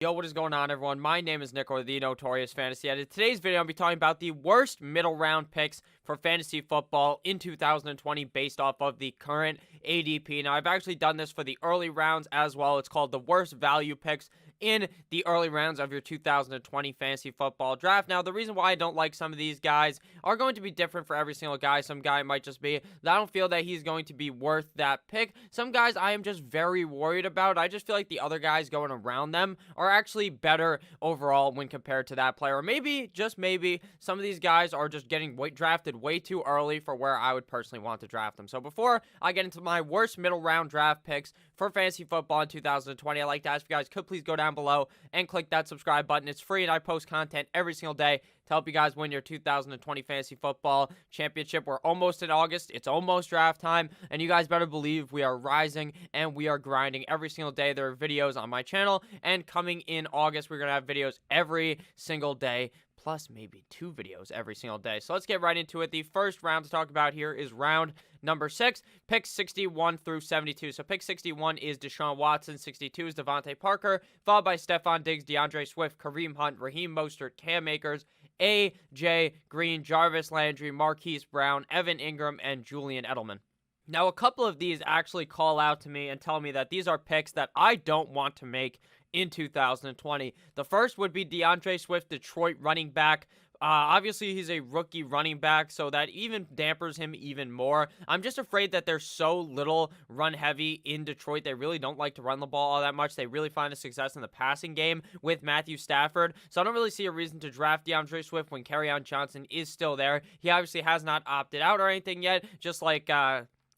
Yo, what is going on, everyone? My name is Nick, or the Notorious Fantasy Edit. Today's video, I'll be talking about the worst middle round picks for fantasy football in 2020 based off of the current ADP. Now, I've actually done this for the early rounds as well. It's called the worst value picks in the early rounds of your 2020 fantasy football draft. Now, the reason why I don't like some of these guys are going to be different for every single guy. Some guy might just be that I don't feel that he's going to be worth that pick. Some guys I am just very worried about. I just feel like the other guys going around them are actually better overall when compared to that player. Or maybe, just maybe, some of these guys are just getting drafted way too early for where I would personally want to draft them. So before I get into my worst middle round draft picks for fantasy football in 2020, I'd like to ask you guys, could please go down below and click that subscribe button. It's free and I post content every single day to help you guys win your 2020 fantasy football championship. We're almost in August. It's almost draft time, and you guys better believe we are rising and we are grinding every single day. There are videos on my channel, and coming in August, we're going to have videos every single day, plus maybe 2 videos every single day. So let's get right into it. The first round to talk about here is round number 6, picks 61 through 72. So pick 61 is Deshaun Watson, 62 is Devontae Parker, followed by Stephon Diggs, DeAndre Swift, Kareem Hunt, Raheem Mostert, Cam Akers, A.J. Green, Jarvis Landry, Marquise Brown, Evan Ingram, and Julian Edelman. Now, a couple of these actually call out to me and tell me that these are picks that I don't want to make in 2020. The first would be DeAndre Swift, Detroit running back. Obviously, he's a rookie running back, so that even dampers him even more. I'm just afraid that there's so little run heavy in Detroit. They really don't like to run the ball all that much. They really find a success in the passing game with Matthew Stafford. So I don't really see a reason to draft DeAndre Swift when Kerryon Johnson is still there. He obviously has not opted out or anything yet, just like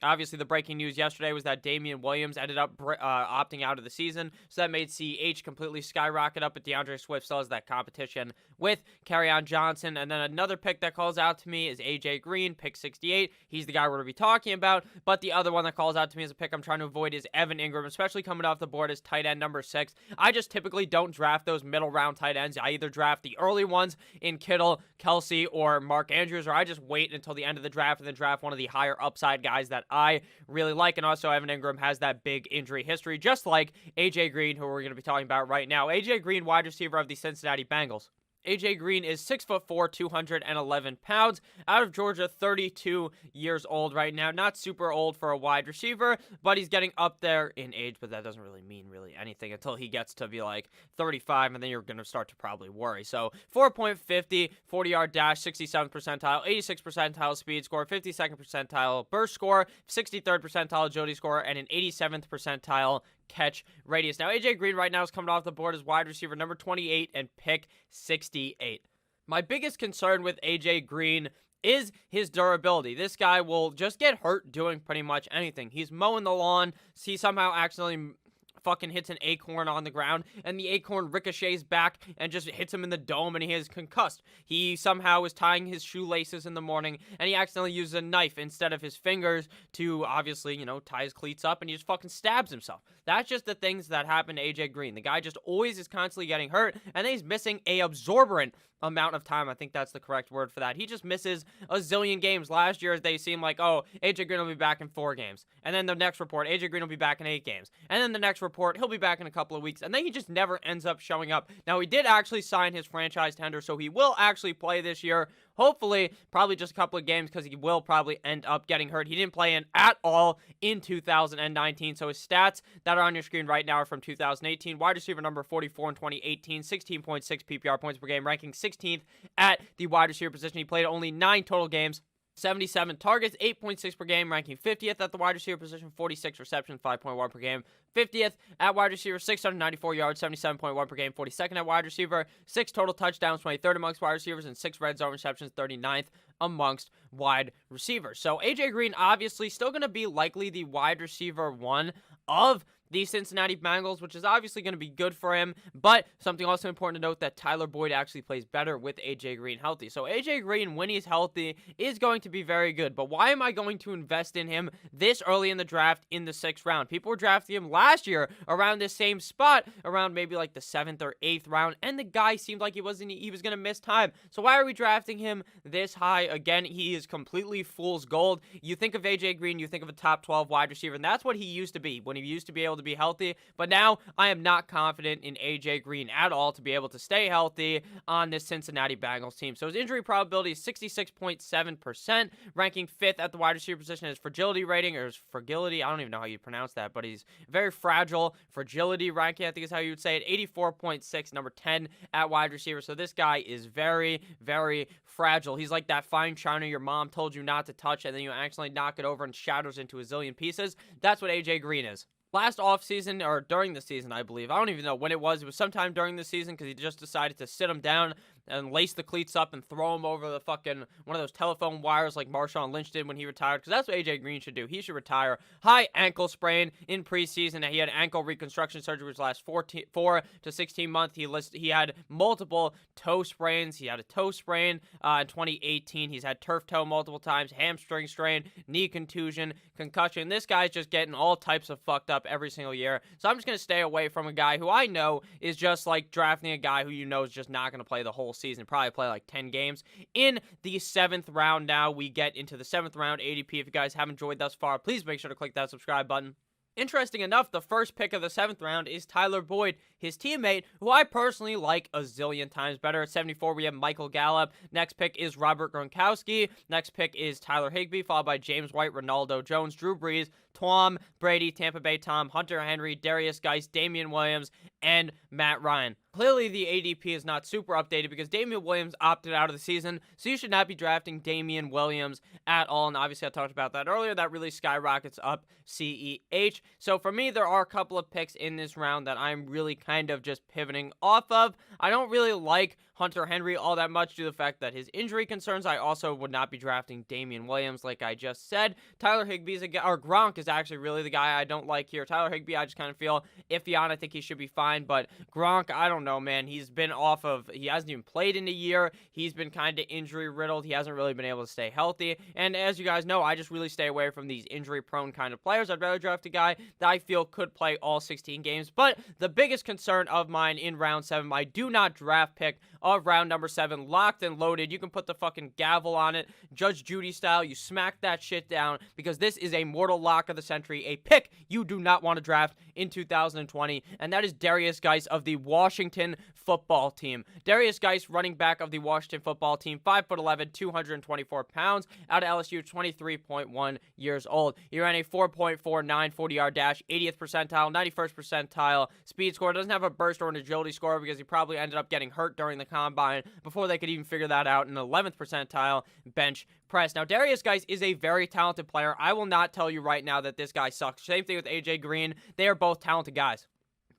obviously, the breaking news yesterday was that Damian Williams ended up opting out of the season, so that made CH completely skyrocket up, but DeAndre Swift still has that competition with Kerryon Johnson. And then another pick that calls out to me is A.J. Green, pick 68. He's the guy we're going to be talking about, but the other one that calls out to me as a pick I'm trying to avoid is Evan Ingram, especially coming off the board as tight end number 6. I just typically don't draft those middle round tight ends. I either draft the early ones in Kittle, Kelsey, or Mark Andrews, or I just wait until the end of the draft and then draft one of the higher upside guys that I really like. And also, Evan Ingram has that big injury history, just like A.J. Green, who we're going to be talking about right now. A.J. Green, wide receiver of the Cincinnati Bengals. A.J. Green is 6'4", 211 pounds, out of Georgia, 32 years old right now. Not super old for a wide receiver, but he's getting up there in age, but that doesn't really mean anything until he gets to be like 35, and then you're going to start to probably worry. So 4.50, 40-yard dash, 67th percentile, 86th percentile speed score, 52nd percentile burst score, 63rd percentile agility score, and an 87th percentile catch radius. Now, A.J. Green right now is coming off the board as wide receiver number 28 and pick 68. My biggest concern with A.J. Green is his durability. This guy will just get hurt doing pretty much anything. He's mowing the lawn. He somehow accidentally fucking hits an acorn on the ground, and the acorn ricochets back and just hits him in the dome, and he is concussed. He somehow is tying his shoelaces in the morning, and he accidentally uses a knife instead of his fingers to obviously, tie his cleats up, and he just fucking stabs himself. That's just the things that happen to A.J. Green. The guy just always is constantly getting hurt, and then he's missing a absorbent amount of time. I think that's the correct word for that. He just misses a zillion games. Last year, they seemed like, oh, A.J. Green will be back in 4 games. And then the next report, A.J. Green will be back in 8 games. And then the next report, he'll be back in a couple of weeks. And then he just never ends up showing up. Now, he did actually sign his franchise tender, so he will actually play this year. Hopefully, probably just a couple of games because he will probably end up getting hurt. He didn't play in at all in 2019, so his stats that are on your screen right now are from 2018. Wide receiver number 44 in 2018, 16.6 PPR points per game, ranking 16th at the wide receiver position. He played only 9 total games. 77 targets, 8.6 per game, ranking 50th at the wide receiver position, 46 receptions, 5.1 per game, 50th at wide receiver, 694 yards, 77.1 per game, 42nd at wide receiver, 6 total touchdowns, 23rd amongst wide receivers, and 6 red zone receptions, 39th amongst wide receivers. So A.J. Green obviously still going to be likely the wide receiver 1 of the Cincinnati Bengals, which is obviously going to be good for him, but something also important to note that Tyler Boyd actually plays better with A.J. Green healthy. So A.J. Green, when he's healthy, is going to be very good, but why am I going to invest in him this early in the draft in the 6th round? People were drafting him last year around this same spot, around maybe like the 7th or 8th round, and the guy seemed like he was going to miss time. So why are we drafting him this high? Again, he is completely fool's gold. You think of A.J. Green, you think of a top 12 wide receiver, and that's what he used to be when he used to be able to to be healthy. But now I am not confident in AJ Green at all to be able to stay healthy on this Cincinnati Bengals team. So his injury probability is 66.7%, ranking 5th at the wide receiver position. His fragility rating, or his fragility, I don't even know how you pronounce that, but he's very fragile. Fragility ranking, I think is how you would say it. 84.6, number 10 at wide receiver. So this guy is very, very fragile. He's like that fine china your mom told you not to touch, and then you accidentally knock it over and shatters into a zillion pieces. That's what AJ Green is. Last offseason, or during the season, I believe. I don't even know when it was. It was sometime during the season because he just decided to sit him down and lace the cleats up and throw him over the fucking one of those telephone wires like Marshawn Lynch did when he retired, because that's what AJ Green should do. He should retire. High ankle sprain in preseason. He had ankle reconstruction surgery which last 4 to 16 months. He had multiple toe sprains. He had a toe sprain in 2018. He's had turf toe multiple times, hamstring strain, knee contusion, concussion. This guy's just getting all types of fucked up every single year. So I'm just going to stay away from a guy who I know is just like drafting a guy who you know is just not going to play the whole season, probably play like 10 games. In the 7th round now, we get into the 7th round ADP. If you guys have enjoyed thus far, please make sure to click that subscribe button. Interesting enough, the first pick of the 7th round is Tyler Boyd, his teammate, who I personally like a zillion times better. At 74, we have Michael Gallup. Next pick is Robert Gronkowski. Next pick is Tyler Higbee, followed by James White, Ronaldo Jones, Drew Brees, Tom Brady, Tampa Bay Tom, Hunter Henry, Darius Geis, Damian Williams, and Matt Ryan. Clearly, the ADP is not super updated because Damian Williams opted out of the season, so you should not be drafting Damian Williams at all. And obviously, I talked about that earlier. That really skyrockets up CEH. So for me, there are a couple of picks in this round that I'm really kind of just pivoting off of. I don't really like Hunter Henry all that much due to the fact that his injury concerns. I also would not be drafting Damian Williams, like I just said. Tyler Higbee's a guy, or Gronk is actually really the guy I don't like here. Tyler Higbee, I just kind of feel iffy on. I think he should be fine, but Gronk, I don't know, man. He hasn't even played in a year. He's been kind of injury riddled. He hasn't really been able to stay healthy. And as you guys know, I just really stay away from these injury prone kind of players. I'd rather draft a guy that I feel could play all 16 games. But the biggest concern of mine in round 7, my do not draft pick of round number 7, locked and loaded. You can put the fucking gavel on it, Judge Judy style. You smack that shit down because this is a mortal lock of the century, a pick you do not want to draft in 2020, and that is Darius Geis of the Washington football team. Darius Geis, running back of the Washington football team, 5'11", 224 pounds, out of LSU, 23.1 years old. He ran a 4.49 40-yard dash, 80th percentile, 91st percentile speed score. Doesn't have a burst or an agility score because he probably ended up getting hurt during the combine before they could even figure that out. An 11th percentile bench press. Now, Darius Geis is a very talented player. I will not tell you right now that this guy sucks. Same thing with AJ Green. They are both talented guys.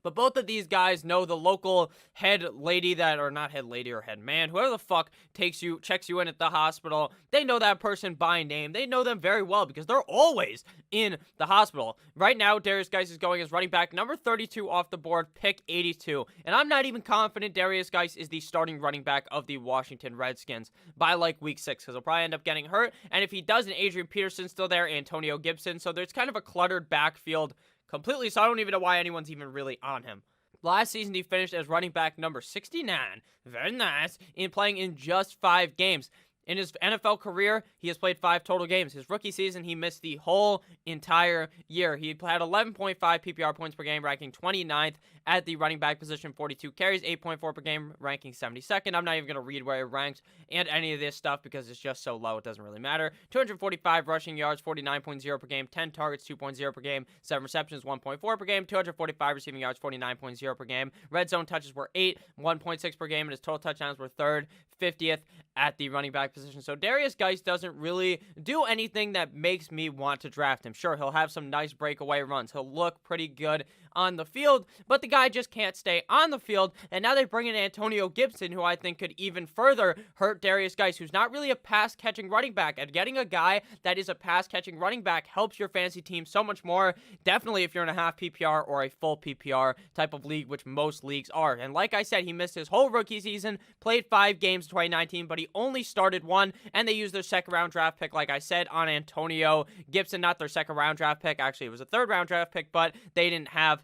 But both of these guys know the local head lady or not head lady or head man, whoever the fuck checks you in at the hospital. They know that person by name. They know them very well because they're always in the hospital. Right now, Darius Geis is going as running back number 32 off the board, pick 82. And I'm not even confident Darius Geis is the starting running back of the Washington Redskins by like week 6 because he'll probably end up getting hurt. And if he doesn't, Adrian Peterson's still there, Antonio Gibson. So there's kind of a cluttered backfield completely, so I don't even know why anyone's even really on him. Last season, he finished as running back number 69, very nice, in playing in just 5 games. In his NFL career, he has played 5 total games. His rookie season, he missed the whole entire year. He had 11.5 PPR points per game, ranking 29th at the running back position, 42 carries, 8.4 per game, ranking 72nd. I'm not even going to read where it ranks and any of this stuff because it's just so low, it doesn't really matter. 245 rushing yards, 49.0 per game, 10 targets, 2.0 per game, 7 receptions, 1.4 per game, 245 receiving yards, 49.0 per game. Red zone touches were 8, 1.6 per game, and his total touchdowns were 3rd, 50th at the running back position. So Darius Geis doesn't really do anything that makes me want to draft him. Sure, he'll have some nice breakaway runs. He'll look pretty good on the field, but the guy just can't stay on the field. And now they bring in Antonio Gibson, who I think could even further hurt Darius Geis, who's not really a pass-catching running back. And getting a guy that is a pass-catching running back helps your fantasy team so much more. Definitely if you're in a half PPR or a full PPR type of league, which most leagues are. And like I said, he missed his whole rookie season, played 5 games in 2019, but he only started 1, and they used their 2nd-round draft pick, like I said, on Antonio Gibson. Not their 2nd-round draft pick. Actually, it was a 3rd-round draft pick, but they didn't have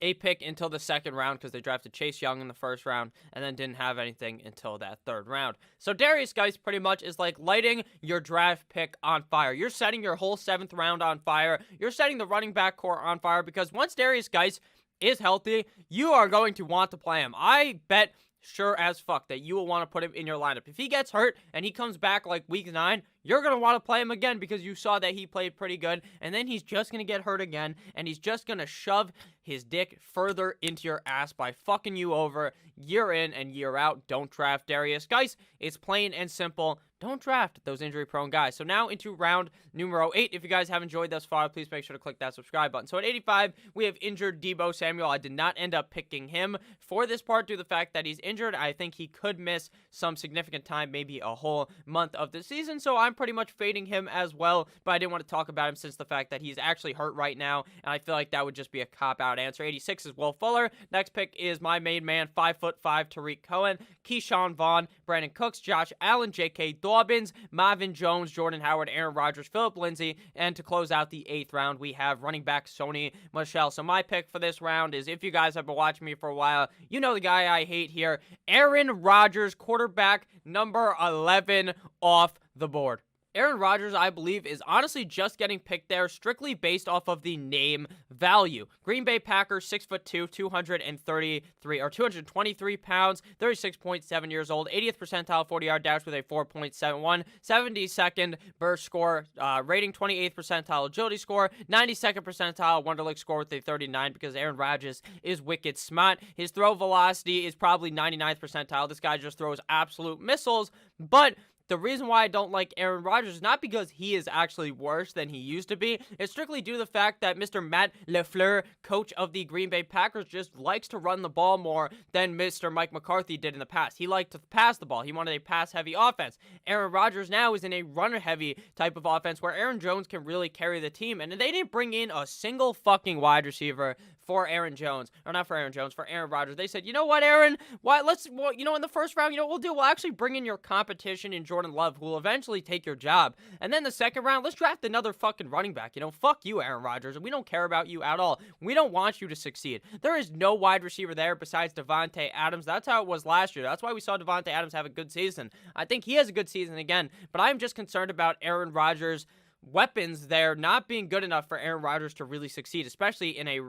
a pick until the second round because they drafted Chase Young in the first round and then didn't have anything until that third round. So Derrius Guice pretty much is like lighting your draft pick on fire. You're setting your whole 7th round on fire. You're setting the running back core on fire because once Derrius Guice is healthy, you are going to want to play him. I bet sure as fuck that you will want to put him in your lineup. If he gets hurt and he comes back like week 9, you're going to want to play him again because you saw that he played pretty good, and then he's just going to get hurt again, and he's just going to shove his dick further into your ass by fucking you over year in and year out. Don't draft Derrius Guice. It's plain and simple. Don't draft those injury-prone guys. So now into round numero 8. If you guys have enjoyed thus far, please make sure to click that subscribe button. So at 85, we have injured Deebo Samuel. I did not end up picking him for this part due to the fact that he's injured. I think he could miss some significant time, maybe a whole month of the season, so I'm pretty much fading him as well, but I didn't want to talk about him since the fact that he's actually hurt right now, and I feel like that would just be a cop-out answer. 86 is Will Fuller. Next pick is my main man, 5'5", Tariq Cohen, Keyshawn Vaughn, Brandon Cooks, Josh Allen, J.K. Dobbins, Marvin Jones, Jordan Howard, Aaron Rodgers, Phillip Lindsay, and to close out the 8th round, we have running back Sony Michel. So my pick for this round is, if you guys have been watching me for a while, you know the guy I hate here, Aaron Rodgers, quarterback number 11 off the board. Aaron Rodgers, I believe, is honestly just getting picked there strictly based off of the name value. Green Bay Packers, 6'2", 223 pounds, 36.7 years old, 80th percentile 40-yard dash with a 4.71, 72nd burst score, rating 28th percentile agility score, 92nd percentile Wonderlic score with a 39 because Aaron Rodgers is wicked smart. His throw velocity is probably 99th percentile. This guy just throws absolute missiles, but the reason why I don't like Aaron Rodgers is not because he is actually worse than he used to be. It's strictly due to the fact that Mr. Matt LaFleur, coach of the Green Bay Packers, just likes to run the ball more than Mr. Mike McCarthy did in the past. He liked to pass the ball. He wanted a pass-heavy offense. Aaron Rodgers now is in a runner-heavy type of offense where Aaron Jones can really carry the team, and they didn't bring in a single fucking wide receiver for Aaron Jones, or not for Aaron Jones, for Aaron Rodgers. They said, you know what, Aaron, in the first round, you know what we'll do? We'll actually bring in your competition in Jordan Love, who will eventually take your job. And then the second round, let's draft another fucking running back. Fuck you, Aaron Rodgers. We don't care about you at all. We don't want you to succeed. There is no wide receiver there besides Davante Adams. That's how it was last year. That's why we saw Davante Adams have a good season. I think he has a good season again, but I'm just concerned about Aaron Rodgers' weapons there not being good enough for Aaron Rodgers to really succeed, especially in a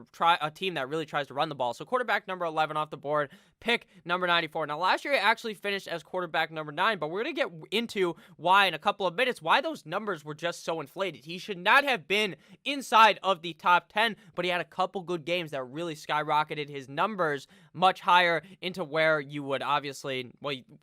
team that really tries to run the ball. So quarterback number 11 off the board, pick number 94. Now, last year, he actually finished as quarterback number 9, but we're going to get into why in a couple of minutes, why those numbers were just so inflated. He should not have been inside of the top 10, but he had a couple good games that really skyrocketed his numbers much higher into where you would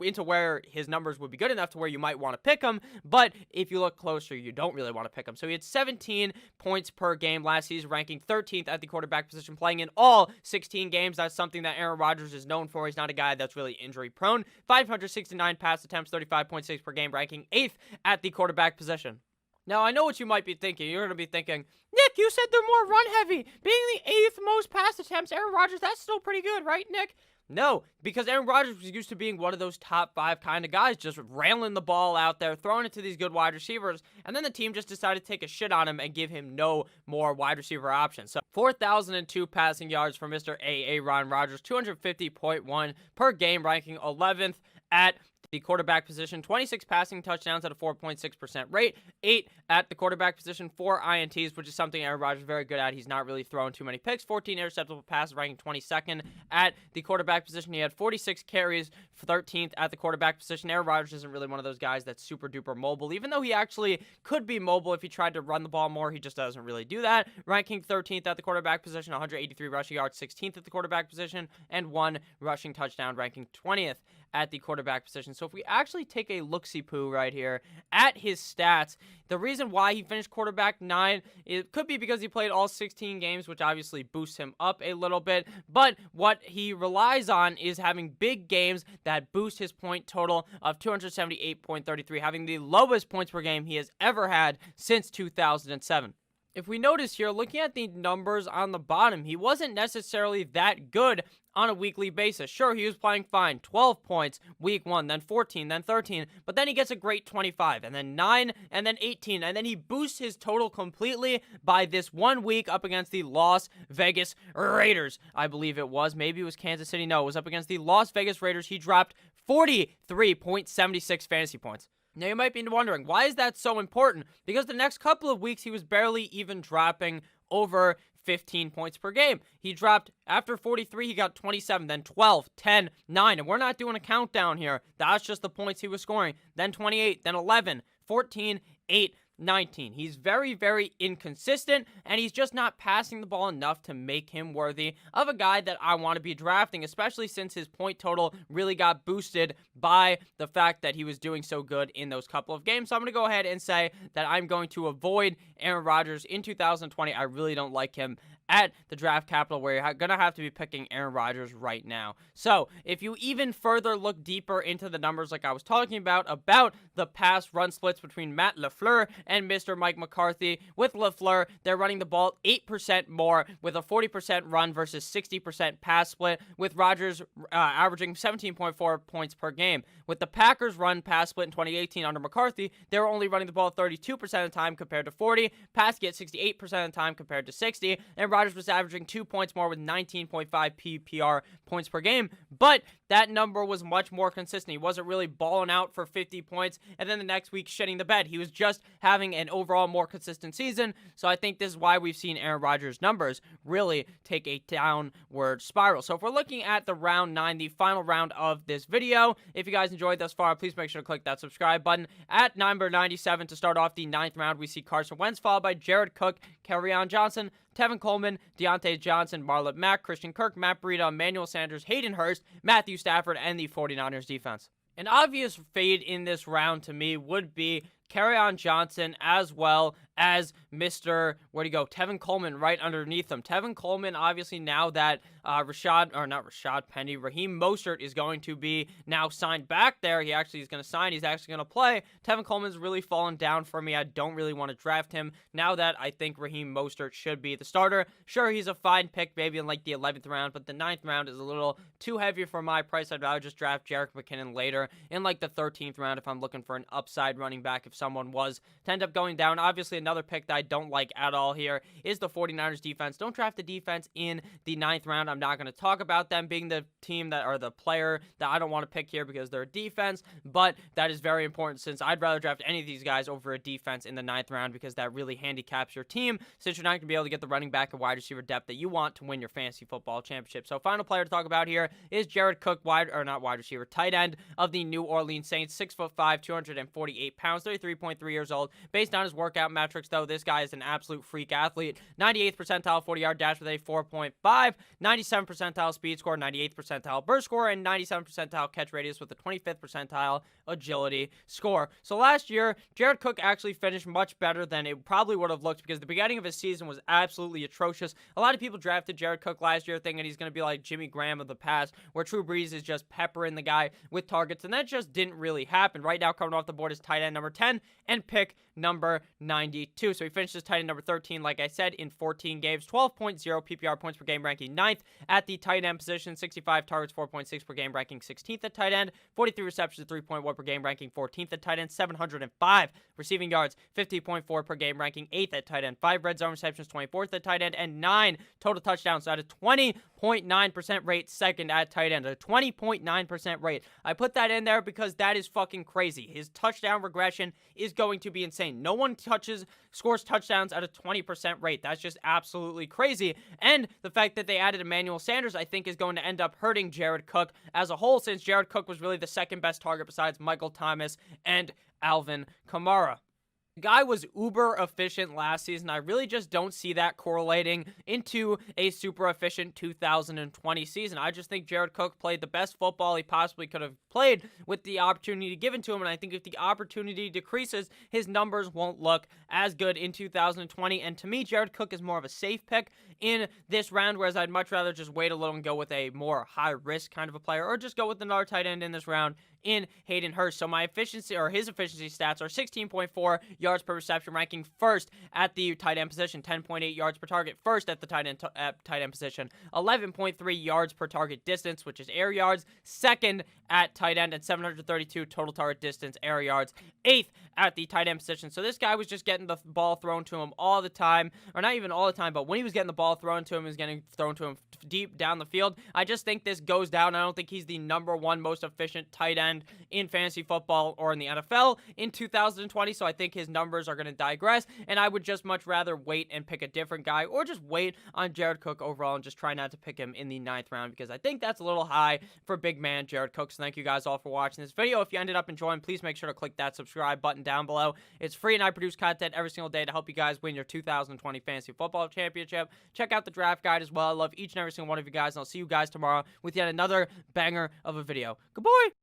into where his numbers would be good enough to where you might want to pick him, but if you look closer, you don't really want to pick him. So he had 17 points per game last season, ranking 13th at the quarterback position, playing in all 16 games. That's something that Aaron Rodgers is known for. He's not a guy that's really injury prone. 569 pass attempts, 35.6 per game, ranking 8th at the quarterback position. Now, I know what you might be thinking. You're going to be thinking, Nick, you said they're more run-heavy. Being the 8th most pass attempts, Aaron Rodgers, that's still pretty good, right, Nick? No, because Aaron Rodgers was used to being one of those top 5 kind of guys, just railing the ball out there, throwing it to these good wide receivers, and then the team just decided to take a shit on him and give him no more wide receiver options. So 4,002 passing yards for Mr. Aaron Rodgers, 250.1 per game, ranking 11th at the quarterback position, 26 passing touchdowns at a 4.6% rate, 8 at the quarterback position, 4 INTs, which is something Aaron Rodgers is very good at. He's not really throwing too many picks, 14 interceptable passes, ranking 22nd at the quarterback position. He had 46 carries, 13th at the quarterback position. Aaron Rodgers isn't really one of those guys that's super duper mobile, even though he actually could be mobile if he tried to run the ball more. He just doesn't really do that. Ranking 13th at the quarterback position, 183 rushing yards, 16th at the quarterback position, and 1 rushing touchdown, ranking 20th at the quarterback position. So if we actually take a look-see-poo right here at his stats, the reason why he finished quarterback 9, it could be because he played all 16 games, which obviously boosts him up a little bit, but what he relies on is having big games that boost his point total of 278.33, having the lowest points per game he has ever had since 2007. If we notice here, looking at the numbers on the bottom, he wasn't necessarily that good on a weekly basis. Sure, he was playing fine. 12 points week 1, then 14, then 13, but then he gets a great 25, and then 9, and then 18, and then he boosts his total completely by this 1 week up against the Las Vegas Raiders. I believe it was. Maybe it was Kansas City. No, it was up against the Las Vegas Raiders. He dropped 43.76 fantasy points. Now, you might be wondering, why is that so important? Because the next couple of weeks, he was barely even dropping over 15 points per game. He dropped, after 43, he got 27, then 12, 10, 9. And we're not doing a countdown here. That's just the points he was scoring. Then 28, then 11, 14, 8, 19. He's very, very inconsistent, and he's just not passing the ball enough to make him worthy of a guy that I want to be drafting, especially since his point total really got boosted by the fact that he was doing so good in those couple of games. So I'm going to go ahead and say that I'm going to avoid Aaron Rodgers in 2020. I really don't like him at the draft capital, where you're going to have to be picking Aaron Rodgers right now. So if you even further look deeper into the numbers like I was talking about the pass run splits between Matt LaFleur and Mr. Mike McCarthy, with LaFleur, they're running the ball 8% more with a 40% run versus 60% pass split, with Rodgers averaging 17.4 points per game. With the Packers run pass split in 2018 under McCarthy, they were only running the ball 32% of the time compared to 40, pass get 68% of the time compared to 60, and Rodgers was averaging 2 points more with 19.5 PPR points per game, but that number was much more consistent. He wasn't really balling out for 50 points, and then the next week shitting the bed. He was just having an overall more consistent season, so I think this is why we've seen Aaron Rodgers' numbers really take a downward spiral. So if we're looking at the round 9, the final round of this video, if you guys enjoyed thus far, please make sure to click that subscribe button. At number 97 to start off the 9th round, we see Carson Wentz, followed by Jared Cook, Kerryon Johnson, Tevin Coleman, Deontay Johnson, Marlon Mack, Christian Kirk, Matt Breida, Emmanuel Sanders, Hayden Hurst, Matthew Stafford, and the 49ers defense. An obvious fade in this round to me would be Kerryon Johnson, as well as Mr. Where'd he go? Tevin Coleman right underneath him. Tevin Coleman, obviously, now that Raheem Mostert is going to be now signed back there. He actually is going to sign. He's actually going to play. Tevin Coleman's really fallen down for me. I don't really want to draft him now that I think Raheem Mostert should be the starter. Sure, he's a fine pick, maybe in like the 11th round, but the 9th round is a little too heavy for my price. I'd rather just draft Jerick McKinnon later in like the 13th round if I'm looking for an upside running back if someone was to end up going down. Obviously, another pick that I don't like at all here is the 49ers defense. Don't draft the defense in the 9th round. I'm not going to talk about them being the team that, or the player that I don't want to pick here because they're a defense, but that is very important since I'd rather draft any of these guys over a defense in the 9th round because that really handicaps your team since you're not going to be able to get the running back and wide receiver depth that you want to win your fantasy football championship. So final player to talk about here is Jared Cook, tight end of the New Orleans Saints, 6'5", 248 pounds, 33.3 years old. Based on his workout metrics, though, this guy is an absolute freak athlete. 98th percentile 40-yard dash with a 4.5, 97th percentile speed score, 98th percentile burst score, and 97th percentile catch radius with a 25th percentile agility score. So last year, Jared Cook actually finished much better than it probably would have looked because the beginning of his season was absolutely atrocious. A lot of people drafted Jared Cook last year thinking he's going to be like Jimmy Graham of the past, where Drew Brees is just peppering the guy with targets, and that just didn't really happen. Right now, coming off the board is tight end number 10 and pick number 92. So he finished as tight end number 13, like I said, in 14 games, 12.0 PPR points per game, ranking 9th at the tight end position, 65 targets, 4.6 per game, ranking 16th at tight end, 43 receptions, 3.1 per game, ranking 14th at tight end, 705 receiving yards, 50.4 per game, ranking 8th at tight end, 5 red zone receptions, 24th at tight end, and 9 total touchdowns. So at a 20.9% rate, second at tight end, a 20.9% rate. I put that in there because that is fucking crazy. His touchdown regression is going to be insane. No one scores touchdowns at a 20% rate. That's just absolutely crazy. And the fact that they added Emmanuel Sanders, I think, is going to end up hurting Jared Cook as a whole, since Jared Cook was really the second best target besides Michael Thomas and Alvin Kamara. The guy was uber efficient last season. I really just don't see that correlating into a super efficient 2020 season. I just think Jared Cook played the best football he possibly could have played with the opportunity given to him, and I think if the opportunity decreases, his numbers won't look as good in 2020, and to me, Jared Cook is more of a safe pick in this round, whereas I'd much rather just wait a little and go with a more high-risk kind of a player, or just go with another tight end in this round in Hayden Hurst. So my efficiency, or his efficiency stats, are 16.4 yards yards per reception, ranking first at the tight end position, 10.8 yards per target, first at the tight end position, 11.3 yards per target distance, which is air yards, second at tight end at 732 total target distance, air yards, 8th at the tight end position. So this guy was just getting the ball thrown to him all the time, or not even all the time, but when he was getting the ball thrown to him, he was getting thrown to him deep down the field. I just think this goes down. I don't think he's the #1 most efficient tight end in fantasy football or in the NFL in 2020, so I think his numbers are going to digress, and I would just much rather wait and pick a different guy, or just wait on Jared Cook overall and just try not to pick him in the 9th round, because I think that's a little high for big man Jared Cook. So thank you guys all for watching this video. If you ended up enjoying, please make sure to click that subscribe button down below. It's free, and I produce content every single day to help you guys win your 2020 Fantasy Football Championship. Check out the draft guide as well. I love each and every single one of you guys, and I'll see you guys tomorrow with yet another banger of a video. Goodbye!